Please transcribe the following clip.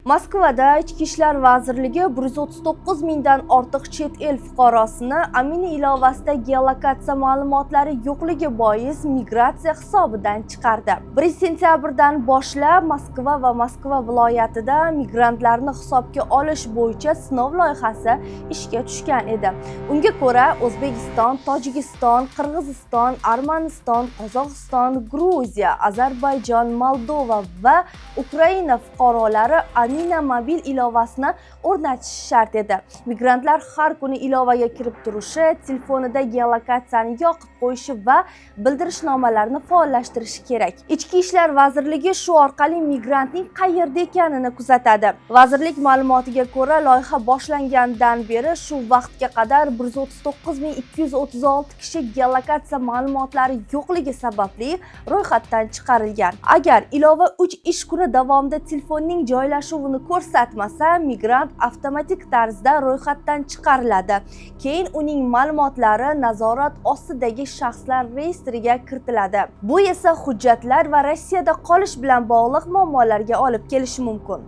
Moskvada Ichki ishlar vazirligi 139 mingdan ortiq chet el fuqarosini Amini ilovasida geolokatsiya ma'lumotlari yo'qligi bois migratsiya hisobidan chiqardi. 1 sentyabrdan boshlab Moskva va Moskva viloyatida migrantlarni hisobga olish bo'yicha sinov loyihasi ishga tushgan edi. Unga ko'ra O'zbekiston, Tojikiston, Qirg'iziston, Armaniston, Qozog'iston, Gruziya, Ozarbayjon, Moldova va Ukraina fuqarolari Amina mobil ilovasini o'rnatish shart edi. Migrantlar har kuni ilovaga kirib turishi, telefonida geolokatsiyani yoqib qo'yishi va bildirishnomalarni faollashtirishi kerak. Ichki ishlar vazirligi shu orqali migrantning qayerda ekanini kuzatadi. Vazirlik ma'lumotiga ko'ra, loyiha boshlangandan beri shu vaqtga qadar 139.236 kishi geolokatsiya ma'lumotlari yo'qligi sababli ro'yxatdan chiqarilgan. Agar ilova 3 ish kuni davomida telefonning joylashuvini ko'rsatmasa, migrant avtomatik tarzda ro'yxatdan chiqariladi. Keyin uning ma'lumotlari nazorat ostidagi shaxslar reyestriga kiritiladi. Bu esa hujjatlar va Rossiyada qolish bilan bog'liq muammolarga olib kelishi mumkin.